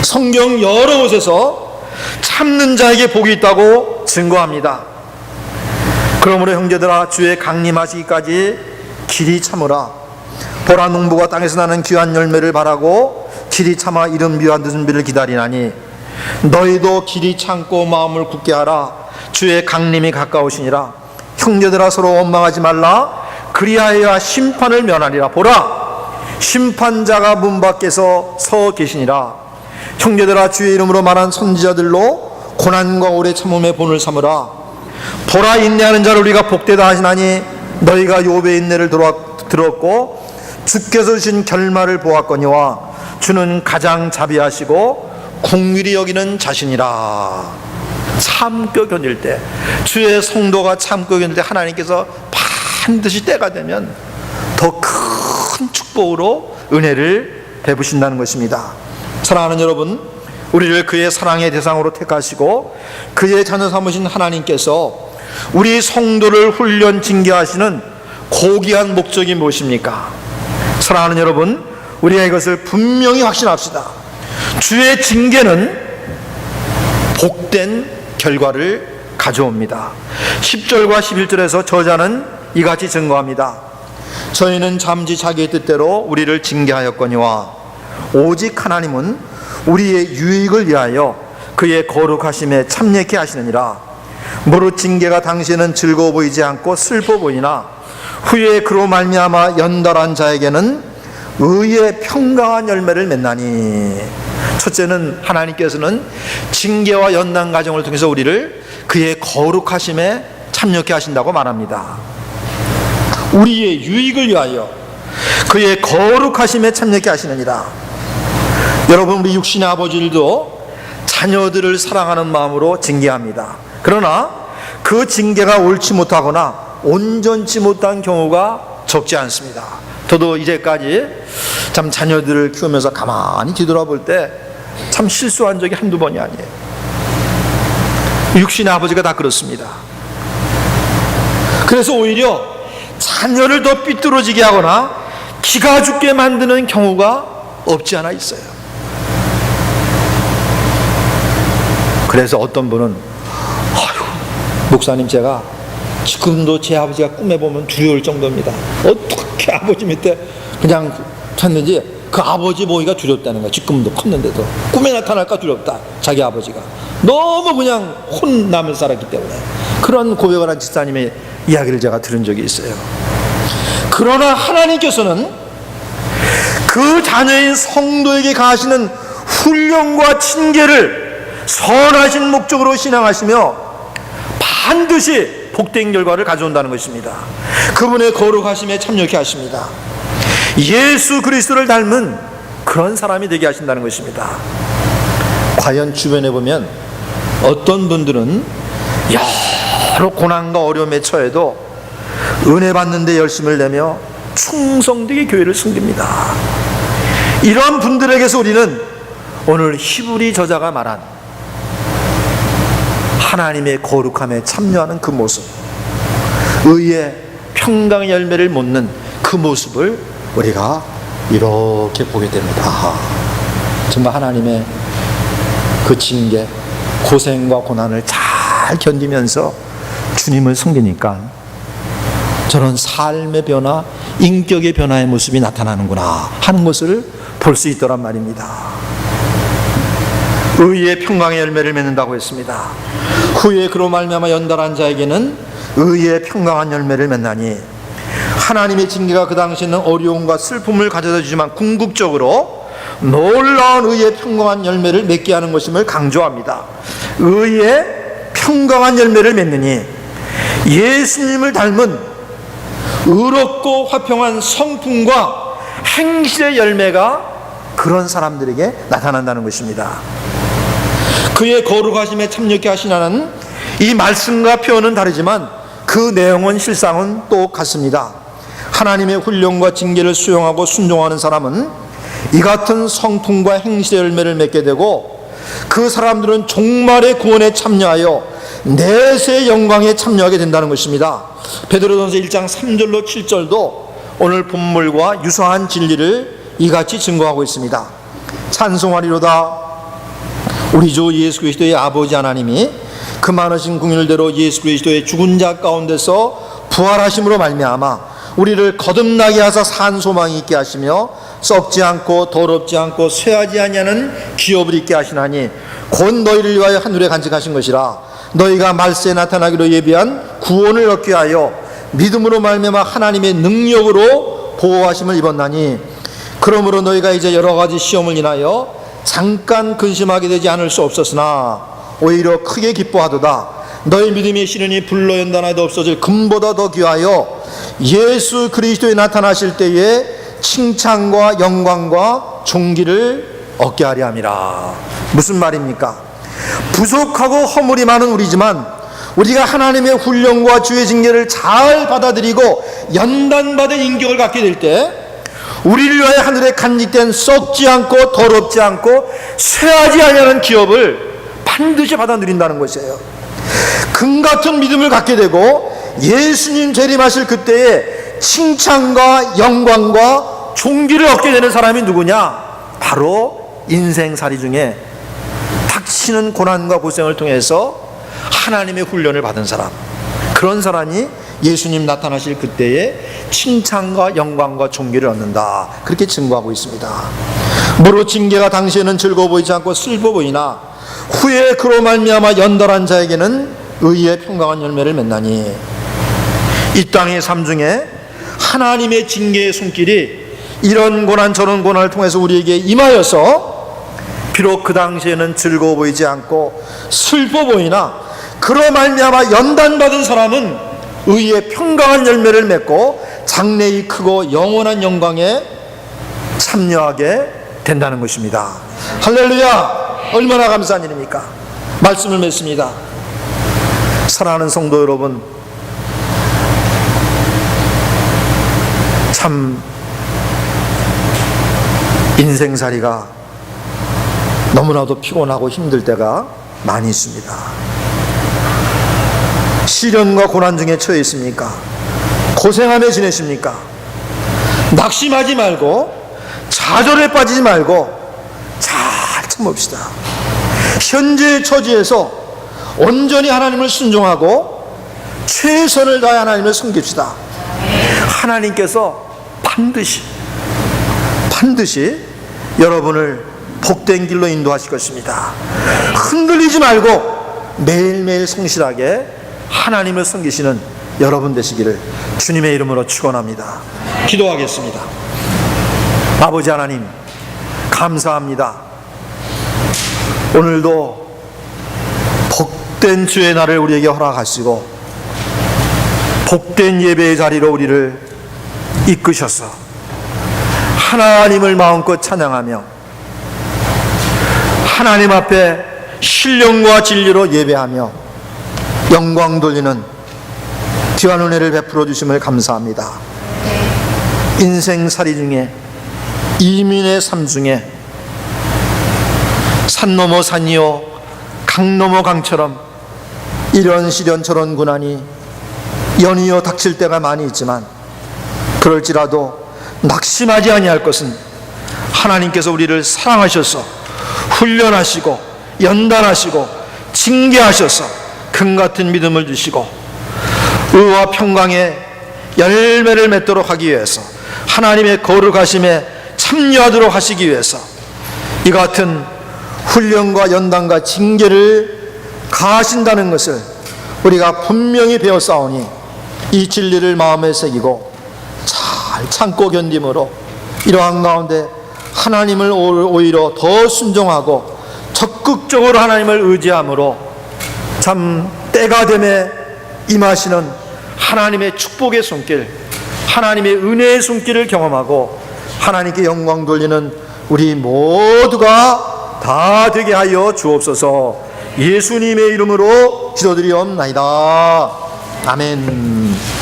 성경 여러 곳에서 참는 자에게 복이 있다고 증거합니다. 그러므로 형제들아, 주의 강림하시기까지 길이 참으라. 보라, 농부가 땅에서 나는 귀한 열매를 바라고 길이 참아 이른 비와 늦은 비를 기다리나니 너희도 길이 참고 마음을 굳게 하라. 주의 강림이 가까우시니라. 형제들아, 서로 원망하지 말라. 그리하여야 심판을 면하리라. 보라, 심판자가 문 밖에서 서 계시니라. 형제들아, 주의 이름으로 말한 선지자들로 고난과 오래 참음의 본을 삼으라. 보라, 인내하는 자를 우리가 복되다 하시나니 너희가 욥의 인내를 들었고 주께서 주신 결말을 보았거니와 주는 가장 자비하시고 긍휼히 여기는 자신이라. 참고 견딜 때, 주의 성도가 참고 견딜 때 하나님께서 반드시 때가 되면 더 큰 축복으로 은혜를 베푸신다는 것입니다. 사랑하는 여러분, 우리를 그의 사랑의 대상으로 택하시고 그의 자녀 삼으신 하나님께서 우리 성도를 훈련 징계하시는 고귀한 목적이 무엇입니까? 사랑하는 여러분, 우리가 이것을 분명히 확신합시다. 주의 징계는 복된 결과를 가져옵니다. 10절과 11절에서 저자는 이같이 증거합니다. 저희는 잠시 자기의 뜻대로 우리를 징계하였거니와 오직 하나님은 우리의 유익을 위하여 그의 거룩하심에 참여케 하시느니라. 무릇 징계가 당시에는 즐거워 보이지 않고 슬퍼 보이나 후에 그로 말미암아 연달한 자에게는 의의 평강한 열매를 맺나니. 첫째는 하나님께서는 징계와 연단 과정을 통해서 우리를 그의 거룩하심에 참여케 하신다고 말합니다. 우리의 유익을 위하여 그의 거룩하심에 참여케 하시느니라. 여러분, 우리 육신의 아버지들도 자녀들을 사랑하는 마음으로 징계합니다. 그러나 그 징계가 옳지 못하거나 온전치 못한 경우가 적지 않습니다. 저도 이제까지 참 자녀들을 키우면서 가만히 뒤돌아볼 때 참 실수한 적이 한두 번이 아니에요. 육신의 아버지가 다 그렇습니다. 그래서 오히려 자녀를 더 삐뚤어지게 하거나 기가 죽게 만드는 경우가 없지 않아 있어요. 그래서 어떤 분은 목사님, 제가 지금도 제 아버지가 꿈에 보면 두려울 정도입니다. 어떻게 아버지 밑에 그냥 쳤는지 그 아버지 보기가 두렵다는 거야. 지금도 컸는데도 꿈에 나타날까 두렵다. 자기 아버지가 너무 그냥 혼남을 살았기 때문에. 그런 고백을 한 집사님의 이야기를 제가 들은 적이 있어요. 그러나 하나님께서는 그 자녀인 성도에게 가하시는 훈련과 징계를 선하신 목적으로 신앙하시며 반드시 복된 결과를 가져온다는 것입니다. 그분의 거룩하심에 참여케 하십니다. 예수 그리스도를 닮은 그런 사람이 되게 하신다는 것입니다. 과연 주변에 보면 어떤 분들은 여러 고난과 어려움에 처해도 은혜 받는 데 열심을 내며 충성되게 교회를 섬깁니다. 이런 분들에게서 우리는 오늘 히브리 저자가 말한 하나님의 거룩함에 참여하는 그 모습, 의의 평강의 열매를 맺는 그 모습을 우리가 이렇게 보게 됩니다. 정말 하나님의 그 징계, 고생과 고난을 잘 견디면서 주님을 섬기니까 저런 삶의 변화, 인격의 변화의 모습이 나타나는구나 하는 것을 볼 수 있더란 말입니다. 의의 평강의 열매를 맺는다고 했습니다. 후에 그로 말미암아 연달한 자에게는 의의 평강한 열매를 맺나니. 하나님의 징계가 그 당시에는 어려움과 슬픔을 가져다 주지만 궁극적으로 놀라운 의의 평강한 열매를 맺게 하는 것임을 강조합니다. 의의 평강한 열매를 맺느니 예수님을 닮은 의롭고 화평한 성품과 행실의 열매가 그런 사람들에게 나타난다는 것입니다. 그의 거룩하심에 참여케 하시나는 이 말씀과 표현은 다르지만 그 내용은 실상은 똑같습니다. 하나님의 훈련과 징계를 수용하고 순종하는 사람은 이 같은 성품과 행실의 열매를 맺게 되고 그 사람들은 종말의 구원에 참여하여 내세의 영광에 참여하게 된다는 것입니다. 베드로전서 1장 3절로 7절도 오늘 본문과 유사한 진리를 이같이 증거하고 있습니다. 찬송하리로다 우리 주 예수 그리스도의 아버지 하나님이 그 많으신 긍휼대로 예수 그리스도의 죽은 자 가운데서 부활하심으로 말미암아 우리를 거듭나게 하사 산 소망이 있게 하시며 썩지 않고 더럽지 않고 쇠하지 아니하는 기업을 있게 하시나니 곧 너희를 위하여 하늘에 간직하신 것이라. 너희가 말세에 나타나기로 예비한 구원을 얻게 하여 믿음으로 말미암아 하나님의 능력으로 보호하심을 입었나니 그러므로 너희가 이제 여러 가지 시험을 인하여 잠깐 근심하게 되지 않을 수 없었으나 오히려 크게 기뻐하도다. 너희 믿음이 시련이 불로 연단하여도 없어질 금보다 더 귀하여 예수 그리스도에 나타나실 때에 칭찬과 영광과 존귀를 얻게 하려 함이라. 무슨 말입니까? 부족하고 허물이 많은 우리지만 우리가 하나님의 훈련과 주의 징계를 잘 받아들이고 연단받은 인격을 갖게 될 때 우리를 위하여 하늘에 간직된 썩지 않고 더럽지 않고 쇠하지 아니하는 기업을 반드시 받아 누린다는 것이에요. 금같은 믿음을 갖게 되고 예수님 재림하실 그때에 칭찬과 영광과 존귀를 얻게 되는 사람이 누구냐? 바로 인생살이 중에 닥치는 고난과 고생을 통해서 하나님의 훈련을 받은 사람, 그런 사람이 예수님 나타나실 그때에 칭찬과 영광과 존귀를 얻는다, 그렇게 증거하고 있습니다. 무릇 징계가 당시에는 즐거워 보이지 않고 슬퍼 보이나 후에 그로 말미암아 연달한 자에게는 의의 평강한 열매를 맺나니. 이 땅의 삶 중에 하나님의 징계의 손길이 이런 고난 저런 고난을 통해서 우리에게 임하여서 비록 그 당시에는 즐거워 보이지 않고 슬퍼 보이나 그로 말미암아 연단받은 사람은 의의 평강한 열매를 맺고 장래히 크고 영원한 영광에 참여하게 된다는 것입니다. 할렐루야! 얼마나 감사한 일입니까? 말씀을 맺습니다. 사랑하는 성도 여러분, 참 인생살이가 너무나도 피곤하고 힘들 때가 많이 있습니다. 시련과 고난 중에 처해 있습니까? 고생하며 지내십니까? 낙심하지 말고 좌절에 빠지지 말고 잘 참읍시다. 현재의 처지에서 온전히 하나님을 순종하고 최선을 다해 하나님을 섬깁시다. 하나님께서 반드시 여러분을 복된 길로 인도하실 것입니다. 흔들리지 말고 매일매일 성실하게 하나님을 섬기시는 여러분 되시기를 주님의 이름으로 축원합니다. 기도하겠습니다. 아버지 하나님, 감사합니다. 오늘도 복된 주의 날을 우리에게 허락하시고 복된 예배의 자리로 우리를 이끄셔서 하나님을 마음껏 찬양하며 하나님 앞에 신령과 진리로 예배하며 영광 돌리는 귀한 은혜를 베풀어 주심을 감사합니다. 인생살이 중에 이민의 삶 중에 산 넘어 산이요 강 넘어 강처럼 이런 시련 저런 고난이 연이어 닥칠 때가 많이 있지만 그럴지라도 낙심하지 아니할 것은 하나님께서 우리를 사랑하셔서 훈련하시고 연단하시고 징계하셔서 금같은 믿음을 주시고 의와 평강의 열매를 맺도록 하기 위해서 하나님의 거룩하심에 참여하도록 하시기 위해서 이 같은 훈련과 연단과 징계를 가하신다는 것을 우리가 분명히 배웠사오니 이 진리를 마음에 새기고 잘 참고 견딤으로 이러한 가운데 하나님을 오히려 더 순종하고 적극적으로 하나님을 의지함으로 참 때가 됨에 임하시는 하나님의 축복의 손길, 하나님의 은혜의 손길을 경험하고 하나님께 영광 돌리는 우리 모두가 다 되게 하여 주옵소서. 예수님의 이름으로 기도드리옵나이다. 아멘.